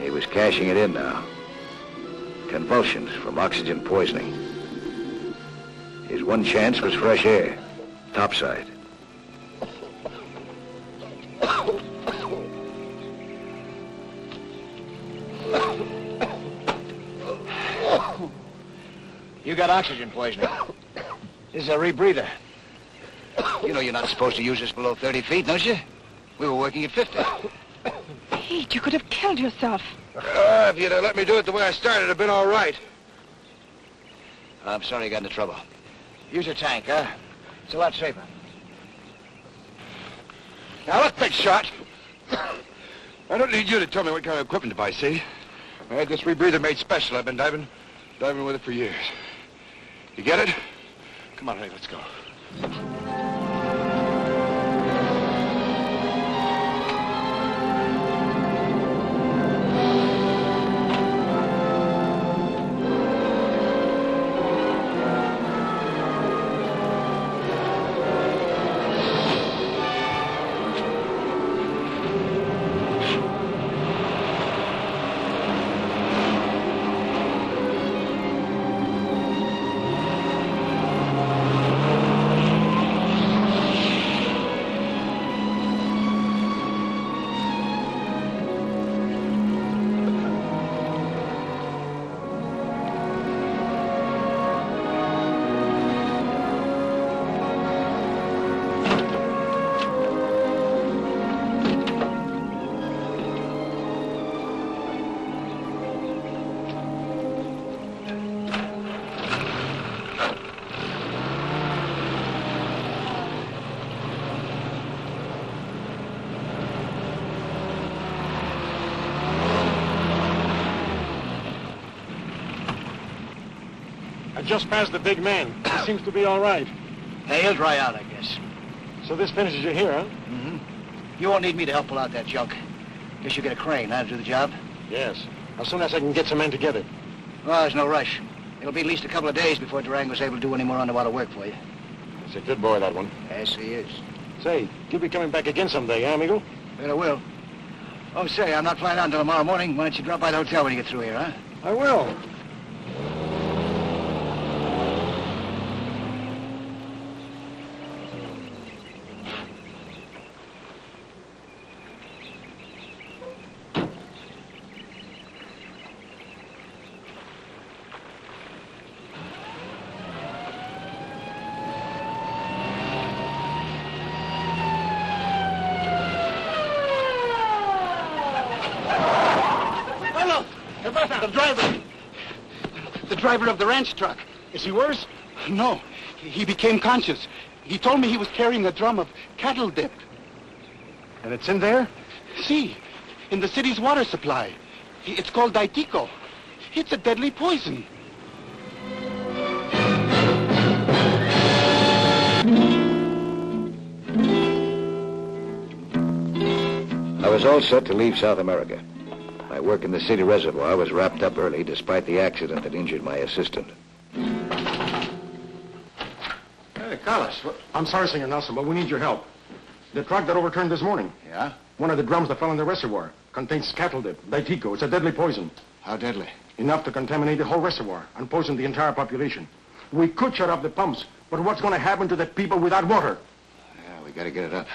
He was cashing it in now. Convulsions from oxygen poisoning. His one chance was fresh air, topside. You got oxygen poisoning. This is a rebreather. You know you're not supposed to use this below 30 feet, don't you? We were working at 50. Pete, you could have killed yourself. If you'd have let me do it the way I started, it'd have been all right. I'm sorry you got into trouble. Use your tank, huh? It's a lot safer. Now, look, big shot. I don't need you to tell me what kind of equipment to buy, see? I had this rebreather made special. I've been diving with it for years. You get it? Come on, honey, let's go. I just passed the big man. He seems to be all right. Hey, he'll dry out, I guess. So this finishes you here, huh? Mm-hmm. You won't need me to help pull out that junk. Guess you get a crane, huh, to do the job? Yes. As soon as I can get some men together. Well, there's no rush. It'll be at least a couple of days before Durango's able to do any more underwater work for you. He's a good boy, that one. Yes, he is. Say, you'll be coming back again someday, huh, amigo? Bet I will. Oh, say, I'm not flying out until tomorrow morning. Why don't you drop by the hotel when you get through here, huh? I will. The driver of the ranch truck. Is he worse? No, he became conscious. He told me he was carrying a drum of cattle dip. And it's in there? See, in the city's water supply. It's called Daitico. It's a deadly poison. I was all set to leave South America. My work in the city reservoir was wrapped up early despite the accident that injured my assistant. Hey, Carlos. I'm sorry, Senor Nelson, but we need your help. The truck that overturned this morning. Yeah? One of the drums that fell in the reservoir contains cattle dip, Daitico. It's a deadly poison. How deadly? Enough to contaminate the whole reservoir and poison the entire population. We could shut off the pumps, but what's going to happen to the people without water? Yeah, we gotta get it up.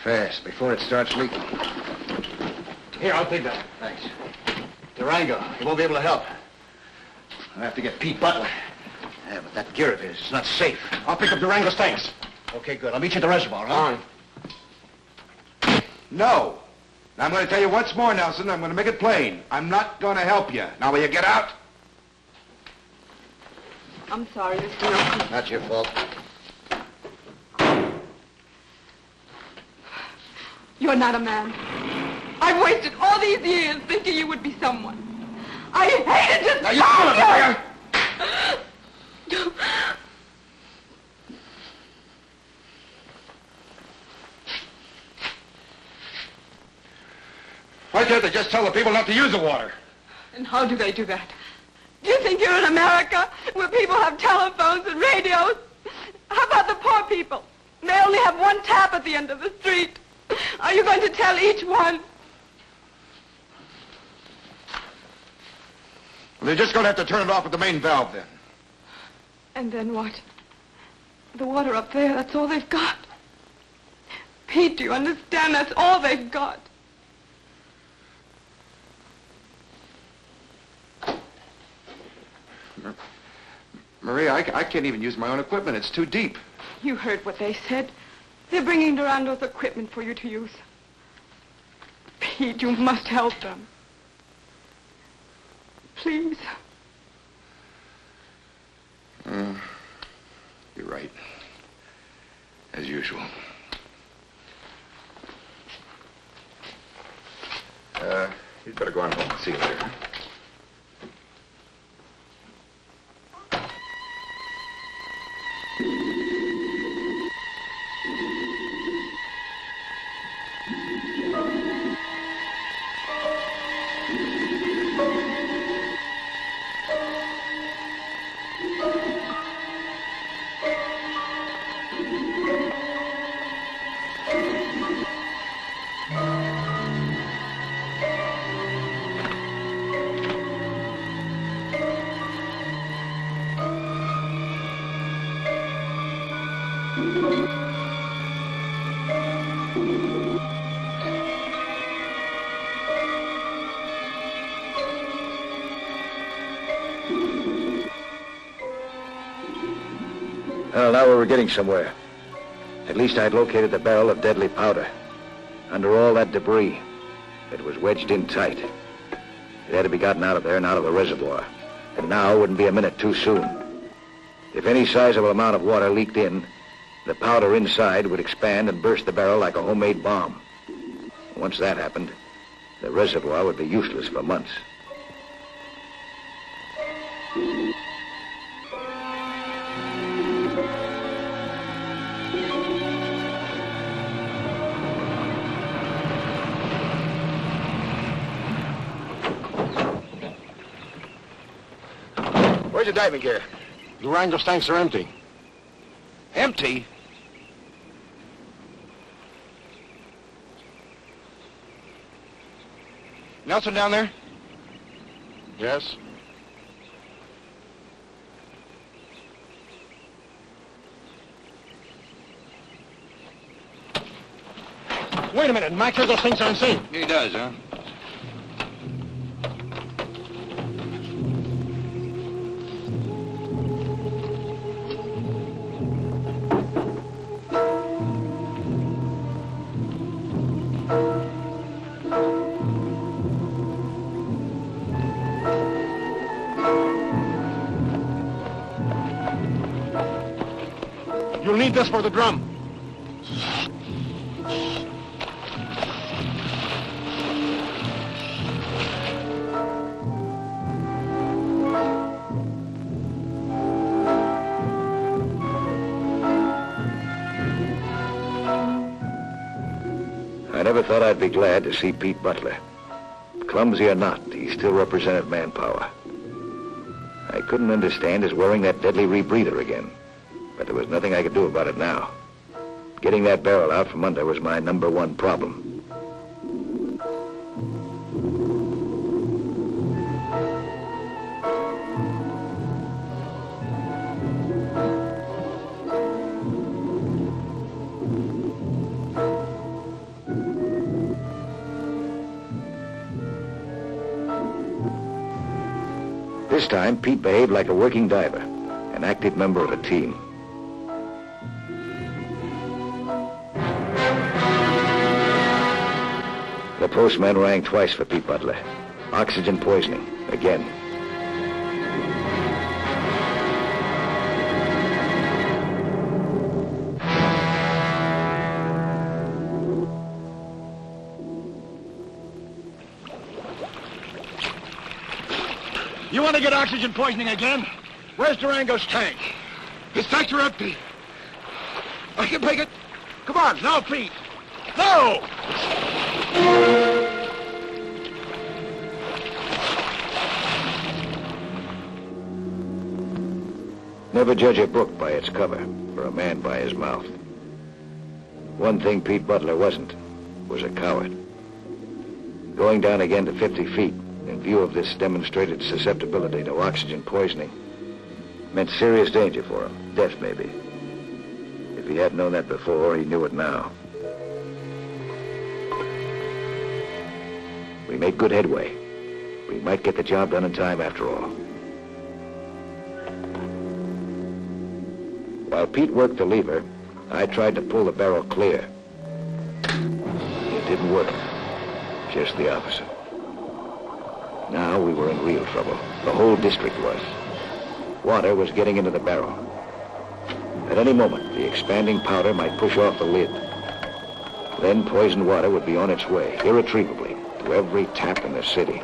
Fast, before it starts leaking. Here, I'll take that. Thanks. Durango, he won't be able to help. I'll have to get Pete Butler. Yeah, but that gear of his, it's not safe. I'll pick up Durango's tanks. Okay, good. I'll meet you at the reservoir, huh? All right. No. Now, I'm going to tell you once more, Nelson. I'm going to make it plain. I'm not going to help you. Now, will you get out? I'm sorry, Mr. Nelson. Not your fault. You're not a man. I've wasted all these years thinking you would be someone. I hated to Now, you pull it, fire! Why can't they just tell the people not to use the water? And how do they do that? Do you think you're in America, where people have telephones and radios? How about the poor people? They only have one tap at the end of the street. Are you going to tell each one? Well, they're just going to have to turn it off at the main valve then. And then what? The water up there, that's all they've got. Pete, do you understand? That's all they've got. Maria, I can't even use my own equipment. It's too deep. You heard what they said. They're bringing Durango's equipment for you to use. Pete, you must help them. Please. You're right. As usual. You'd better go on home. See you later. Well, now we were getting somewhere. At least I'd located the barrel of deadly powder. Under all that debris, it was wedged in tight. It had to be gotten out of there and out of the reservoir. And now wouldn't be a minute too soon. If any sizable amount of water leaked in, the powder inside would expand and burst the barrel like a homemade bomb. Once that happened, the reservoir would be useless for months. Where's your diving gear? Durango's tanks are empty. Empty? Nelson down there? Yes? Wait a minute. Mike says those things are insane. He does, huh? You'll need this for the drum. I never thought I'd be glad to see Pete Butler. Clumsy or not, he still represented manpower. I couldn't understand his wearing that deadly rebreather again. But there was nothing I could do about it now. Getting that barrel out from under was my #1 problem. This time, Pete behaved like a working diver, an active member of a team. The postman rang twice for Pete Butler. Oxygen poisoning, again. You want to get oxygen poisoning again? Where's Durango's tank? His tanks are empty. I can make it. Come on, now, Pete. No! Never judge a book by its cover, or a man by his mouth. One thing Pete Butler wasn't was a coward. Going down again to 50 feet and view of this demonstrated susceptibility to oxygen poisoning meant serious danger for him. Death, maybe. If he hadn't known that before, he knew it now. We made good headway. We might get the job done in time after all. While Pete worked the lever, I tried to pull the barrel clear. It didn't work. Just the opposite. Now we were in real trouble. The whole district was. Water was getting into the barrel. At any moment, the expanding powder might push off the lid. Then poisoned water would be on its way, irretrievably, to every tap in the city.